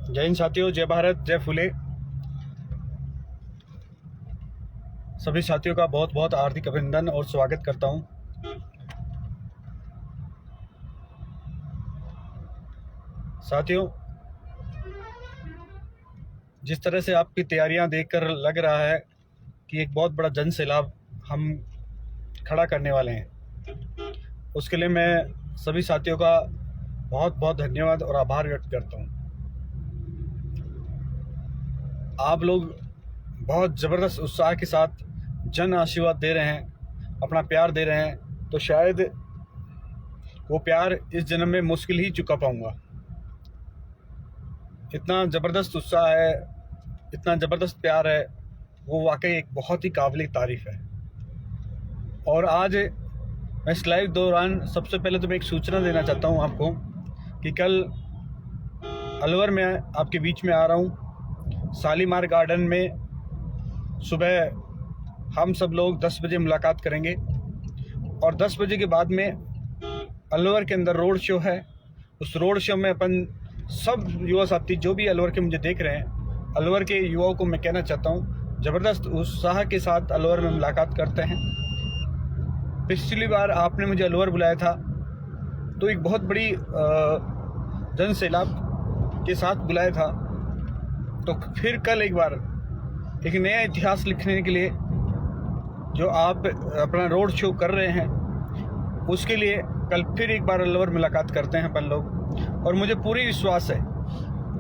जय हिंद साथियों, जय भारत, जय फुले। सभी साथियों का बहुत बहुत हार्दिक अभिनंदन और स्वागत करता हूं। साथियों, जिस तरह से आपकी तैयारियां देखकर लग रहा है कि एक बहुत बड़ा जन सैलाब हम खड़ा करने वाले हैं, उसके लिए मैं सभी साथियों का बहुत बहुत धन्यवाद और आभार व्यक्त करता हूं। आप लोग बहुत ज़बरदस्त उत्साह के साथ जन आशीर्वाद दे रहे हैं, अपना प्यार दे रहे हैं, तो शायद वो प्यार इस जन्म में मुश्किल ही चुका पाऊंगा। इतना ज़बरदस्त उत्साह है, इतना ज़बरदस्त प्यार है, वो वाकई एक बहुत ही काबिल तारीफ़ है। और आज मैं इस लाइव दौरान सबसे पहले तो मैं एक सूचना देना चाहता हूँ आपको कि कल अलवर में आपके बीच में आ रहा हूँ। शालीमार गार्डन में सुबह हम सब लोग 10 बजे मुलाकात करेंगे और 10 बजे के बाद में अलवर के अंदर रोड शो है। उस रोड शो में अपन सब युवा साथी जो भी अलवर के मुझे देख रहे हैं, अलवर के युवाओं को मैं कहना चाहता हूँ, ज़बरदस्त उत्साह के साथ अलवर में मुलाकात करते हैं। पिछली बार आपने मुझे अलवर बुलाया था तो एक बहुत बड़ी जन सैलाब के साथ बुलाया था, तो फिर कल एक बार एक नया इतिहास लिखने के लिए जो आप अपना रोड शो कर रहे हैं, उसके लिए कल फिर एक बार अलवर मुलाकात करते हैं अपन लोग। और मुझे पूरी विश्वास है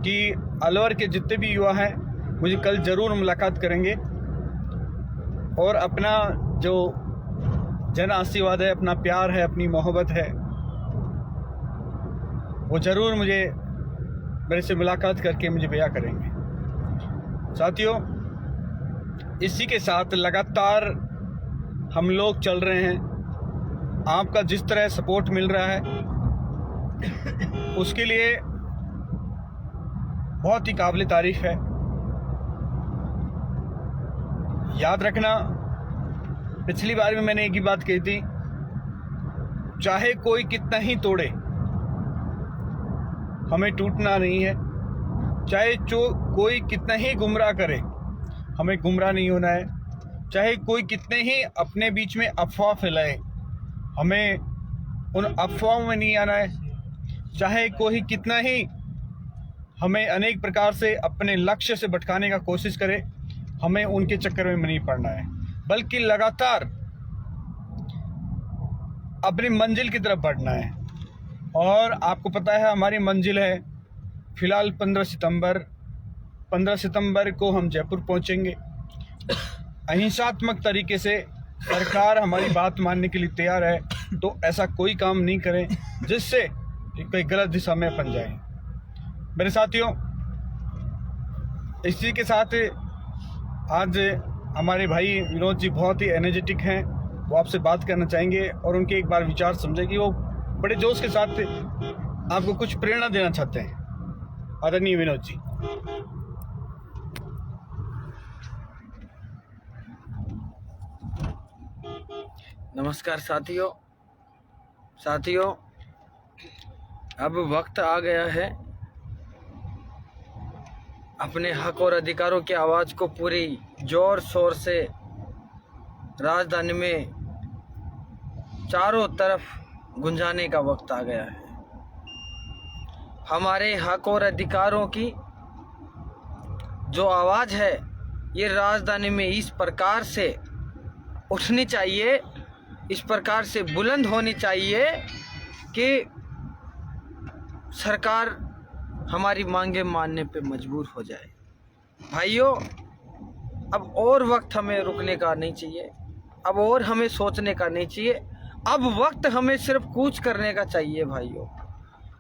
कि अलवर के जितने भी युवा हैं मुझे कल ज़रूर मुलाकात करेंगे और अपना जो जन आशीर्वाद है, अपना प्यार है, अपनी मोहब्बत है, वो ज़रूर मुझे मेरे से मुलाकात करके मुझे बयां करेंगे। साथियों, इसी के साथ लगातार हम लोग चल रहे हैं। आपका जिस तरह सपोर्ट मिल रहा है उसके लिए बहुत ही काबिल तारीफ है। याद रखना, पिछली बार में मैंने एक ही बात कही थी, चाहे कोई कितना ही तोड़े हमें टूटना नहीं है। चाहे कोई कितना ही गुमराह करे, हमें गुमराह नहीं होना है। चाहे कोई कितने ही अपने बीच में अफवाह फैलाए, हमें उन अफवाहों में नहीं आना है। चाहे कोई कितना ही हमें अनेक प्रकार से अपने लक्ष्य से भटकाने का कोशिश करे, हमें उनके चक्कर में नहीं पड़ना है, बल्कि लगातार अपनी मंजिल की तरफ बढ़ना है। और आपको पता है हमारी मंजिल है फिलहाल 15 सितंबर को हम जयपुर पहुंचेंगे। अहिंसात्मक तरीके से सरकार हमारी बात मानने के लिए तैयार है, तो ऐसा कोई काम नहीं करें जिससे कोई गलत दिशा में अपन जाए। मेरे साथियों, इसी के साथ आज हमारे भाई विनोद जी बहुत ही एनर्जेटिक हैं, वो आपसे बात करना चाहेंगे और उनके एक बार विचार समझे कि वो बड़े जोश के साथ आपको कुछ प्रेरणा देना चाहते हैं। आदरणीय विनोद जी। नमस्कार साथियों, अब वक्त आ गया है अपने हक और अधिकारों की आवाज़ को पूरी जोर शोर से राजधानी में चारों तरफ गुंजाने का वक्त आ गया है। हमारे हक और अधिकारों की जो आवाज़ है ये राजधानी में इस प्रकार से उठनी चाहिए, इस प्रकार से बुलंद होनी चाहिए कि सरकार हमारी मांगे मानने पे मजबूर हो जाए। भाइयों, अब और वक्त हमें रुकने का नहीं चाहिए, अब और हमें सोचने का नहीं चाहिए, अब वक्त हमें सिर्फ कूच करने का चाहिए। भाइयों,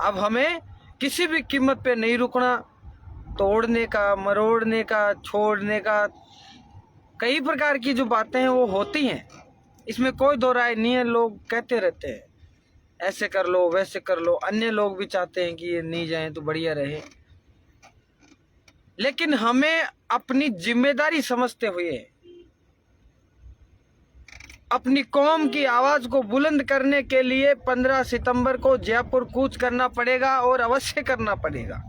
अब हमें किसी भी कीमत पे नहीं रुकना। तोड़ने का, मरोड़ने का, छोड़ने का, कई प्रकार की जो बातें हैं वो होती हैं, इसमें कोई दो राय नहीं है। लोग कहते रहते हैं ऐसे कर लो, वैसे कर लो, अन्य लोग भी चाहते हैं कि ये नहीं जाए तो बढ़िया रहे, लेकिन हमें अपनी जिम्मेदारी समझते हुए अपनी कौम की आवाज को बुलंद करने के लिए 15 सितंबर को जयपुर कूच करना पड़ेगा और अवश्य करना पड़ेगा।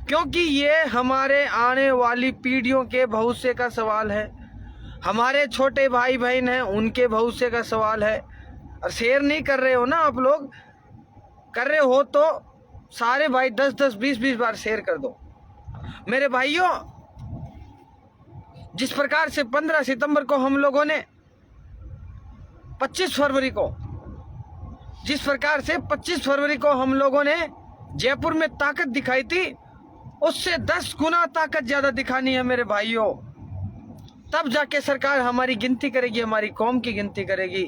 क्योंकि ये हमारे आने वाली पीढ़ियों के भविष्य का सवाल है, हमारे छोटे भाई बहन हैं उनके भविष्य का सवाल है। और शेयर नहीं कर रहे हो ना आप लोग, कर रहे हो तो सारे भाई 10-10 20-20 बार शेयर कर दो। मेरे भाइयों, जिस प्रकार से 15 सितंबर को हम लोगों ने 25 फरवरी को जिस प्रकार से 25 फरवरी को हम लोगों ने जयपुर में ताकत दिखाई थी, उससे 10 गुना ताकत ज्यादा दिखानी है मेरे भाइयों। तब जाके सरकार हमारी गिनती करेगी, हमारी कौम की गिनती करेगी।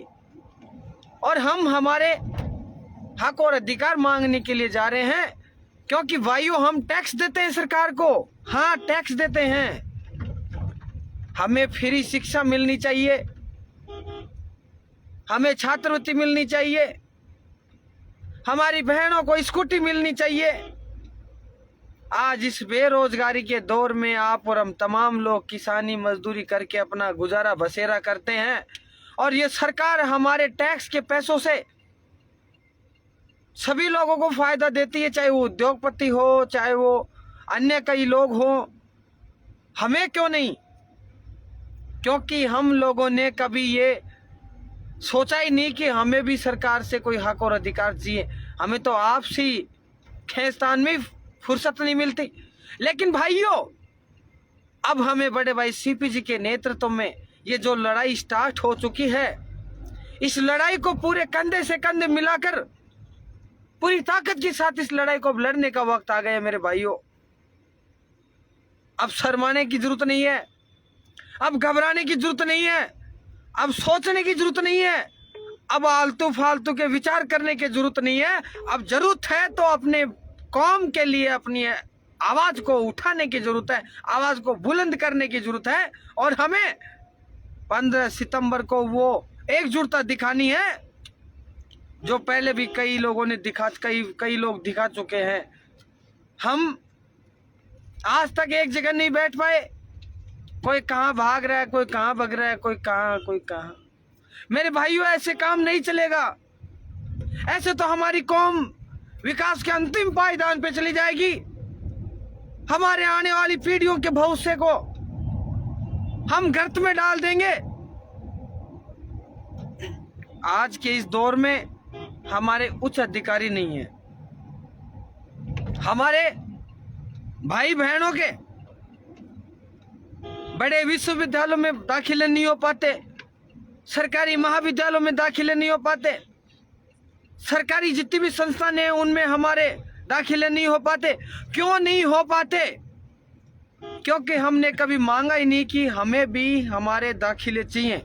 और हम हमारे हक और अधिकार मांगने के लिए जा रहे हैं, क्योंकि भाइयों हम टैक्स देते हैं सरकार को। हाँ, टैक्स देते हैं। हमें फ्री शिक्षा मिलनी चाहिए, हमें छात्रवृत्ति मिलनी चाहिए, हमारी बहनों को स्कूटी मिलनी चाहिए। आज इस बेरोजगारी के दौर में आप और हम तमाम लोग किसानी मजदूरी करके अपना गुजारा बसेरा करते हैं, और ये सरकार हमारे टैक्स के पैसों से सभी लोगों को फायदा देती है, चाहे वो उद्योगपति हो, चाहे वो अन्य कई लोग हो। हमें क्यों नहीं? क्योंकि हम लोगों ने कभी ये सोचा ही नहीं कि हमें भी सरकार से कोई हक और अधिकार चाहिए। हमें तो आपसी खींचतान में फुर्सत नहीं मिलती। लेकिन भाइयों, अब हमें बड़े भाई सीपीजी के नेतृत्व में ये जो लड़ाई स्टार्ट हो चुकी है, इस लड़ाई को पूरे कंधे से कंधे मिलाकर पूरी ताकत के साथ इस लड़ाई को लड़ने का वक्त आ गया मेरे भाइयों। अब शर्माने की जरूरत नहीं है, अब घबराने की जरूरत नहीं है, अब सोचने की जरूरत नहीं है, अब आलतू फालतू के विचार करने की जरूरत नहीं है। अब जरूरत है तो अपने कौम के लिए अपनी आवाज को उठाने की जरूरत है, आवाज को बुलंद करने की जरूरत है। और हमें 15 सितंबर को वो एकजुटता दिखानी है जो पहले भी कई लोगों ने कई लोग दिखा चुके हैं। हम आज तक एक जगह नहीं बैठ पाए, कोई कहाँ भाग रहा है, कोई कहाँ भग रहा है, कोई कहाँ। मेरे भाइयों, ऐसे काम नहीं चलेगा। ऐसे तो हमारी कौम विकास के अंतिम पायदान पे चली जाएगी। हमारे आने वाली पीढ़ियों के भविष्य को हम गर्त में डाल देंगे। आज के इस दौर में हमारे उच्च अधिकारी नहीं है, हमारे भाई बहनों के बड़े विश्वविद्यालयों में दाखिले नहीं हो पाते, सरकारी महाविद्यालयों में दाखिले नहीं हो पाते, सरकारी जितनी भी संस्थान हैं उनमें हमारे दाखिले नहीं हो पाते। क्यों नहीं हो पाते? क्योंकि हमने कभी मांगा ही नहीं कि हमें भी हमारे दाखिले चाहिए,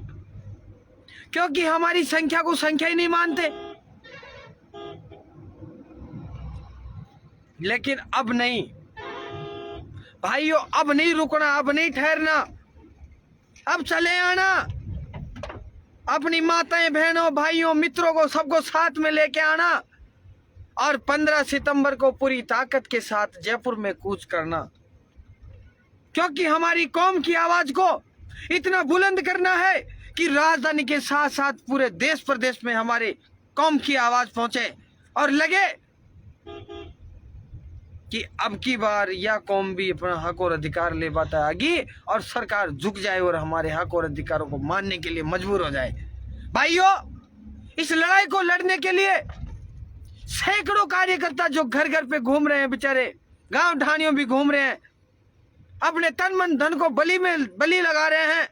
क्योंकि हमारी संख्या को संख्या ही नहीं मानते। लेकिन अब नहीं भाइयों, अब नहीं रुकना, अब नहीं ठहरना, अब चले आना। अपनी माताएं, बहनों, भाइयों, मित्रों को सबको साथ में लेके आना और 15 सितंबर को पूरी ताकत के साथ जयपुर में कूच करना। क्योंकि हमारी कौम की आवाज को इतना बुलंद करना है कि राजधानी के साथ साथ पूरे देश प्रदेश में हमारी कौम की आवाज पहुंचे और लगे कि अब की बार यह कौम भी अपना हक और अधिकार ले पाता है आगे, और सरकार झुक जाए और हमारे हक और अधिकारों को मानने के लिए मजबूर हो जाए। भाइयों, इस लड़ाई को लड़ने के लिए सैकड़ों कार्यकर्ता जो घर घर पे घूम रहे हैं, बेचारे गांव ढाणियों भी घूम रहे हैं, अपने तन मन धन को बलि लगा रहे हैं।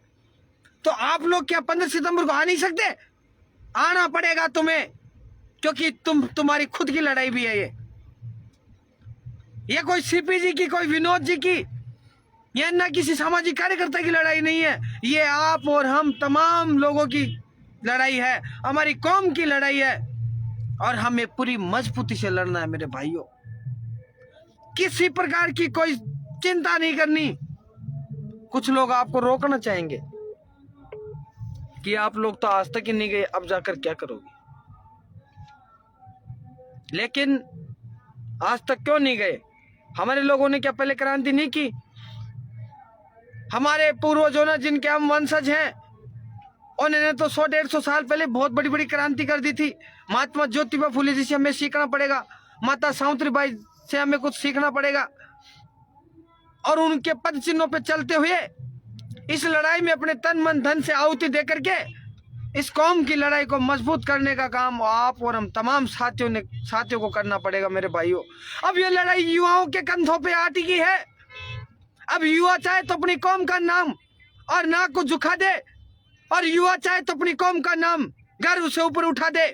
तो आप लोग क्या 15 सितंबर को आ नहीं सकते? आना पड़ेगा तुम्हें, क्योंकि तुम्हारी खुद की लड़ाई भी है। ये कोई सीपीजी की, कोई विनोद जी की, या ना किसी सामाजिक कार्यकर्ता की लड़ाई नहीं है। ये आप और हम तमाम लोगों की लड़ाई है, हमारी कौम की लड़ाई है, और हमें पूरी मजबूती से लड़ना है मेरे भाइयों। किसी प्रकार की कोई चिंता नहीं करनी। कुछ लोग आपको रोकना चाहेंगे कि आप लोग तो आज तक ही नहीं गए, अब जाकर क्या करोगे? लेकिन आज तक क्यों नहीं गए? हमारे लोगों ने क्या पहले क्रांति नहीं की? हमारे पूर्वजों ने, जिनके हम वंशज हैं, उन्होंने तो 100-150 साल पहले बहुत बड़ी बड़ी क्रांति कर दी थी। महात्मा ज्योतिबा फुले जी से हमें सीखना पड़ेगा, माता सावित्रीबाई से हमें कुछ सीखना पड़ेगा। और उनके पद चिन्हों पे चलते हुए इस लड़ाई में अपने तन मन धन से आहुति दे करके इस कौम की लड़ाई को मजबूत करने का काम आप और हम तमाम साथियों को करना पड़ेगा मेरे भाइयों। अब ये लड़ाई युवाओं के कंधों पे आ टिकी है। अब युवा चाहे तो अपनी कौम का नाम और नाक को झुका दे, और युवा चाहे तो अपनी कौम का नाम गर्व से ऊपर उठा दे।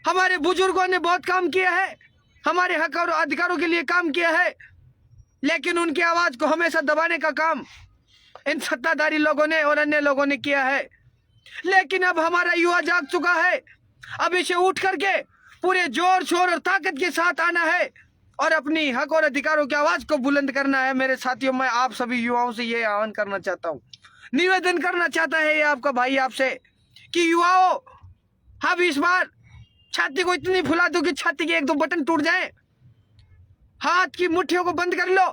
हमारे बुजुर्गों ने बहुत काम किया है, हमारे हक और अधिकारों के लिए काम किया है, लेकिन उनकी आवाज को हमेशा दबाने का काम इन सत्ताधारी लोगों ने और अन्य लोगों ने किया है। लेकिन अब हमारा युवा जाग चुका है। अब इसे उठ करके पूरे जोर शोर और ताकत के साथ आना है और अपनी हक और अधिकारों की आवाज को बुलंद करना है। मेरे साथियों, मैं आप सभी युवाओं से ये आह्वान करना चाहता हूँ, निवेदन करना चाहता है ये आपका भाई आपसे कि युवाओं, अब इस बार छाती को इतनी फुला दो कि छाती के 1-2 बटन टूट जाए। हाथ की मुट्ठियों को बंद कर लो,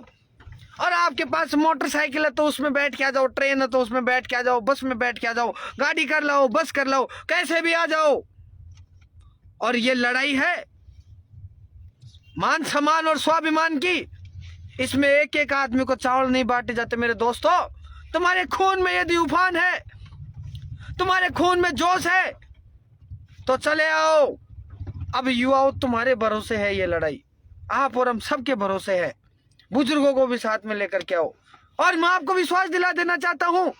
और आपके पास मोटरसाइकिल है तो उसमें बैठ के आ जाओ, ट्रेन है तो उसमें बैठ के आ जाओ, बस में बैठ के आ जाओ, गाड़ी कर लो, बस कर लो, कैसे भी आ जाओ। और ये लड़ाई है मान सम्मान और स्वाभिमान की। इसमें एक एक आदमी को चावल नहीं बांटे जाते मेरे दोस्तों। तुम्हारे खून में यदि उफान है, तुम्हारे खून में जोश है, तो चले आओ। अब युवाओं, तुम्हारे भरोसे है ये लड़ाई, आप और हम सबके भरोसे है। बुजुर्गों को भी साथ में लेकर के आओ। और मैं आपको विश्वास दिला देना चाहता हूं,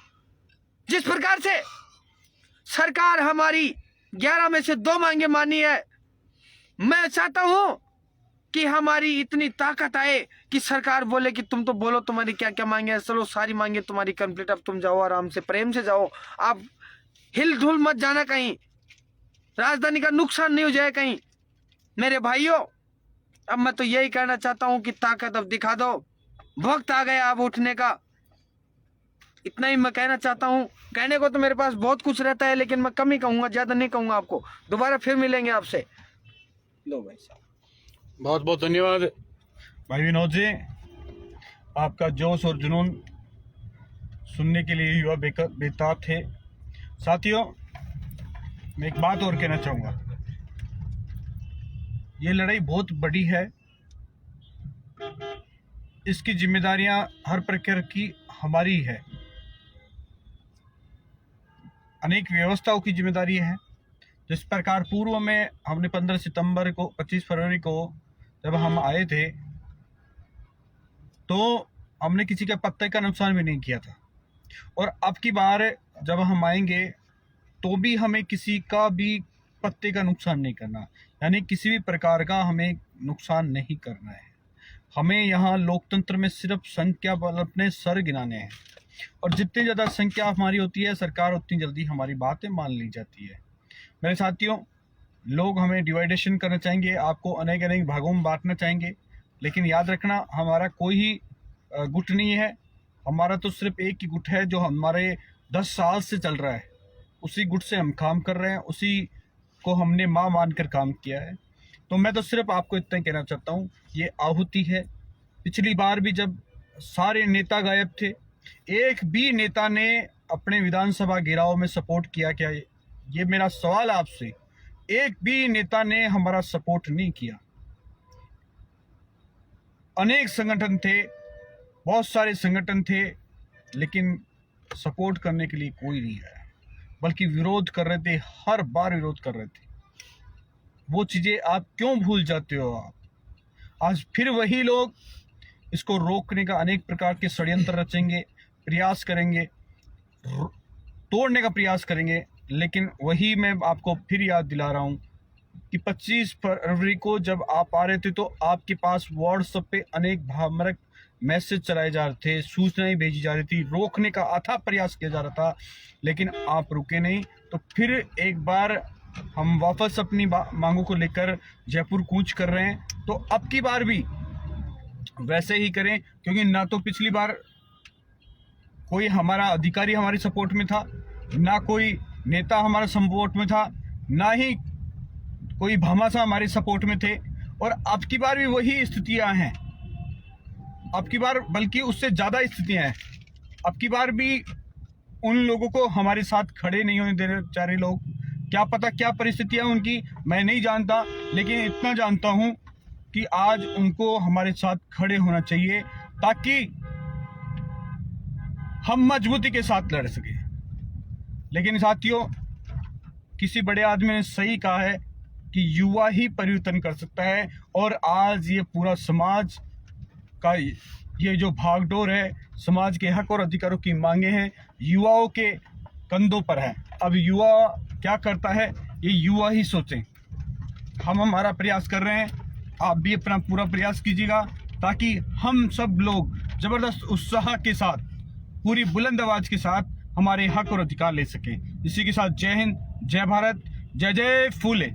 जिस प्रकार से सरकार हमारी 11 में से 2 मांगे मानी है, मैं चाहता हूं कि हमारी इतनी ताकत आए कि सरकार बोले कि तुम तो बोलो तुम्हारी क्या क्या मांगे, चलो सारी मांगे तुम्हारी कंप्लीट, अब तुम जाओ आराम से, प्रेम से जाओ, आप हिल धुल मत जाना कहीं, राजधानी का नुकसान नहीं हो जाए कहीं। मेरे भाइयों, अब मैं तो यही कहना चाहता हूं कि ताकत अब दिखा दो, वक्त आ गया अब उठने का। इतना ही मैं कहना चाहता हूं। कहने को तो मेरे पास बहुत कुछ रहता है, लेकिन मैं कम ही कहूंगा, ज्यादा नहीं कहूंगा आपको। दोबारा फिर मिलेंगे आपसे। लो भाई साहब, बहुत बहुत धन्यवाद भाई विनोद जी। आपका जोश और जुनून सुनने के लिए युवा बेताब थे। साथियों, मैं एक बात और कहना चाहूँगा, ये लड़ाई बहुत बड़ी है। इसकी जिम्मेदारियां हर प्रकार की हमारी है। अनेक व्यवस्थाओं की जिम्मेदारी है। जिस प्रकार पूर्व में हमने 15 सितंबर को 25 फरवरी को जब हम आए थे, तो हमने किसी का पत्ते का नुकसान भी नहीं किया था, और अब की बार जब हम आएंगे तो भी हमें किसी का भी पत्ते का नुकसान नहीं करना, यानी किसी भी प्रकार का हमें नुकसान नहीं करना है। हमें यहाँ लोकतंत्र में सिर्फ संख्या बल अपने सर गिनाने हैं, और जितनी ज़्यादा संख्या हमारी होती है, सरकार उतनी जल्दी हमारी बातें मान ली जाती है। मेरे साथियों, लोग हमें डिवाइडेशन करना चाहेंगे, आपको अनेक अनेक भागों में बांटना चाहेंगे, लेकिन याद रखना, हमारा कोई ही गुट नहीं है। हमारा तो सिर्फ एक ही गुट है जो हमारे 10 साल से चल रहा है। उसी गुट से हम काम कर रहे हैं, उसी को हमने माँ मानकर काम किया है। तो मैं तो सिर्फ आपको इतना ही कहना चाहता हूँ, ये आहुति है। पिछली बार भी जब सारे नेता गायब थे, एक भी नेता ने अपने विधानसभा घेराव में सपोर्ट किया क्या? ये मेरा सवाल आपसे। एक भी नेता ने हमारा सपोर्ट नहीं किया। अनेक संगठन थे, बहुत सारे संगठन थे, लेकिन सपोर्ट करने के लिए कोई नहीं आया, बल्कि विरोध कर रहे थे, हर बार विरोध कर रहे थे। वो चीजें आप क्यों भूल जाते हो? आप आज फिर वही लोग इसको रोकने का अनेक प्रकार के षड्यंत्र रचेंगे, प्रयास करेंगे, तोड़ने का प्रयास करेंगे। लेकिन वही मैं आपको फिर याद दिला रहा हूं कि 25 फरवरी को जब आप आ रहे थे, तो आपके पास व्हाट्सएप पे अनेक भ्रामक मैसेज चलाए जा रहे थे, सूचनाएं भेजी जा रही थी, रोकने का अथक प्रयास किया जा रहा था, लेकिन आप रुके नहीं। तो फिर एक बार हम वापस अपनी मांगों को लेकर जयपुर कूच कर रहे हैं। तो अब की बार भी वैसे ही करें, क्योंकि ना तो पिछली बार कोई हमारा अधिकारी हमारी सपोर्ट में था, ना कोई नेता हमारा सपोर्ट में था, ना ही कोई भामाशाह हमारे सपोर्ट में थे, और अब की बार भी वही स्थितियां हैं। अब की बार बल्कि उससे ज़्यादा स्थितियां हैं। अब की बार भी उन लोगों को हमारे साथ खड़े नहीं होने दे रहे बेचारे लोग। क्या पता क्या परिस्थितियां उनकी, मैं नहीं जानता, लेकिन इतना जानता हूं कि आज उनको हमारे साथ खड़े होना चाहिए, ताकि हम मजबूती के साथ लड़ सके। लेकिन साथियों, किसी बड़े आदमी ने सही कहा है कि युवा ही परिवर्तन कर सकता है, और आज ये पूरा समाज का ये जो भागदौड़ है, समाज के हक और अधिकारों की मांगे हैं, युवाओं के कंधों पर है। अब युवा क्या करता है, ये युवा ही सोचें। हम हमारा प्रयास कर रहे हैं, आप भी अपना पूरा प्रयास कीजिएगा, ताकि हम सब लोग जबरदस्त उत्साह के साथ, पूरी बुलंद आवाज के साथ हमारे हक और अधिकार ले सके। इसी के साथ जय हिंद, जय भारत, जय जय फूले।